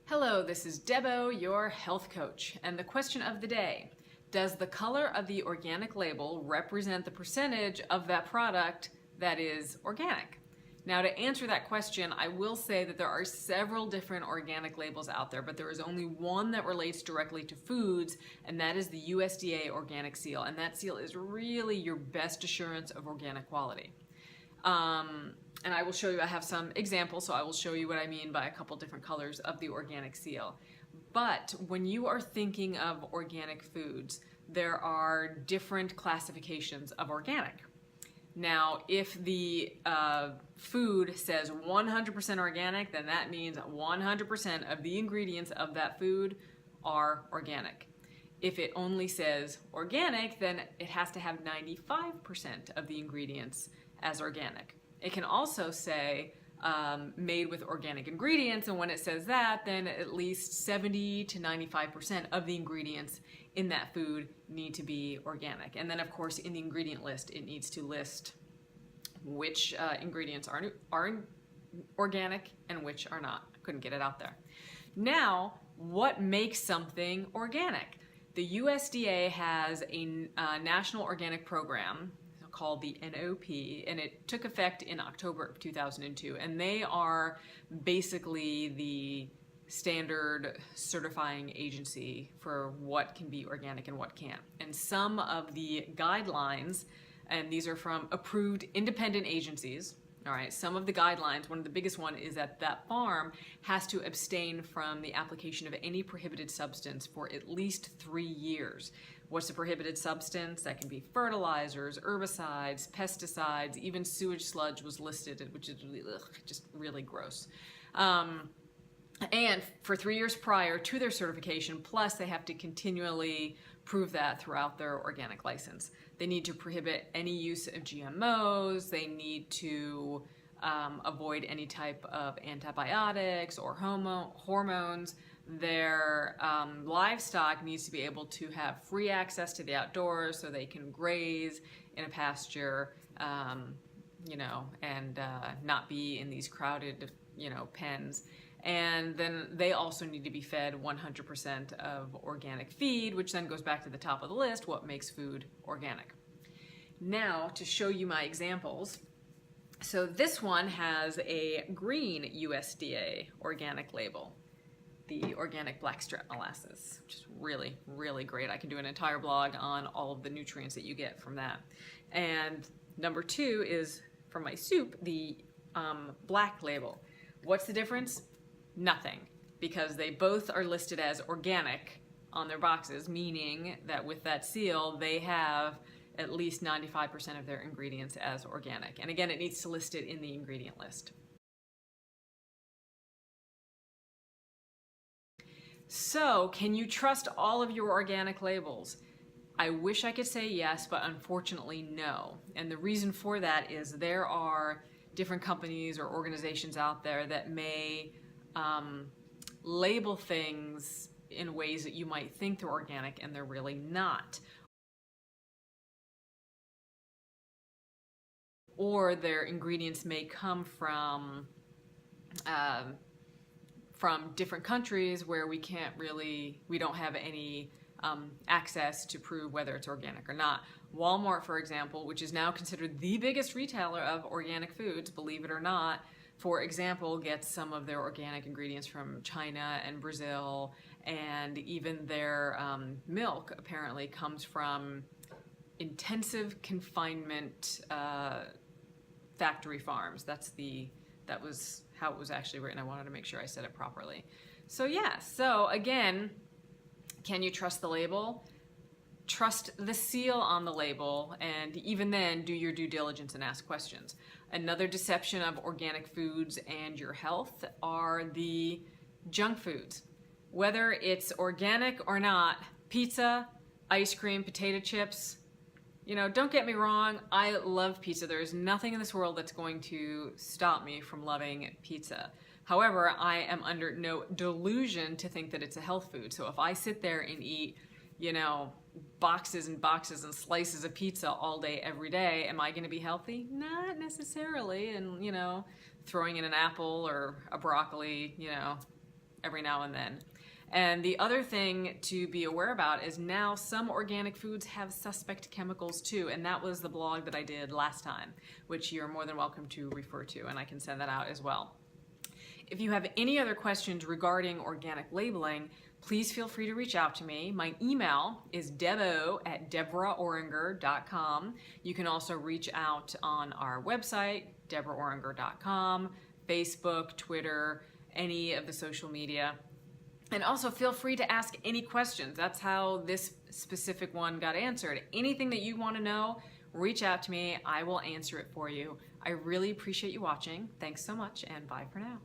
Hello, this is Debo, your health coach, and the question of the day: does the color of the organic label represent the percentage of that product that is organic? Now, to answer that question, I will say that there are several different organic labels out there, but there is only one that relates directly to foods, and that is the USDA Organic Seal, and that seal is really your best assurance of organic quality. And I will show you, I have some examples, so I will show you what I mean by a couple different colors of the organic seal. But when you are thinking of organic foods, there are different classifications of organic. Now, if the food says 100% organic, then that means 100% of the ingredients of that food are organic. If it only says organic, then it has to have 95% of the ingredients as organic. It can also say made with organic ingredients, and when it says that, then at least 70 to 95% of the ingredients in that food need to be organic. And then, of course, in the ingredient list, it needs to list which ingredients are organic and which are not. I couldn't get it out there. Now, what makes something organic? The USDA has a national organic program called the NOP, and it took effect in October of 2002, and they are basically the standard certifying agency for what can be organic and what can't. And some of the guidelines, and these are from approved independent agencies, all right, some of the guidelines, one of the biggest one is that that farm has to abstain from the application of any prohibited substance for at least 3 years. What's a prohibited substance? That can be fertilizers, herbicides, pesticides, even sewage sludge was listed, which is really, just really gross. And for 3 years prior to their certification, plus they have to continually prove that throughout their organic license. They need to prohibit any use of GMOs. They need to avoid any type of antibiotics or hormones. Their livestock needs to be able to have free access to the outdoors so they can graze in a pasture, and not be in these crowded, pens. And then they also need to be fed 100% of organic feed, which then goes back to the top of the list, what makes food organic. Now, to show you my examples, so this one has a green USDA organic label, the organic blackstrap molasses, which is really, really great. I can do an entire blog on all of the nutrients that you get from that. And number 2 is, from my soup, the black label. What's the difference? Nothing, because they both are listed as organic on their boxes, meaning that with that seal, they have at least 95% of their ingredients as organic. And again, it needs to list it in the ingredient list. So, can you trust all of your organic labels? I wish I could say yes, but unfortunately no. And the reason for that is there are different companies or organizations out there that may label things in ways that you might think they're organic and they're really not. Or their ingredients may come from different countries where we don't have any access to prove whether it's organic or not. Walmart, for example, which is now considered the biggest retailer of organic foods, believe it or not, for example, gets some of their organic ingredients from China and Brazil, and even their milk apparently comes from intensive confinement factory farms. That was how it was actually written. I wanted to make sure I said it properly. So yeah, so again, can you trust the label? Trust the seal on the label, and even then, do your due diligence and ask questions. Another deception of organic foods and your health are the junk foods. Whether it's organic or not, pizza, ice cream, potato chips, don't get me wrong, I love pizza. There is nothing in this world that's going to stop me from loving pizza. However, I am under no delusion to think that it's a health food. So if I sit there and eat, boxes and boxes and slices of pizza all day, every day, am I going to be healthy? Not necessarily. And, throwing in an apple or a broccoli, every now and then. And the other thing to be aware about is now some organic foods have suspect chemicals too, and that was the blog that I did last time, which you're more than welcome to refer to, and I can send that out as well. If you have any other questions regarding organic labeling, please feel free to reach out to me. My email is debo@deborahoringer.com. You can also reach out on our website, deborahoringer.com, Facebook, Twitter, any of the social media. And also feel free to ask any questions. That's how this specific one got answered. Anything that you want to know, reach out to me. I will answer it for you. I really appreciate you watching. Thanks so much, and bye for now.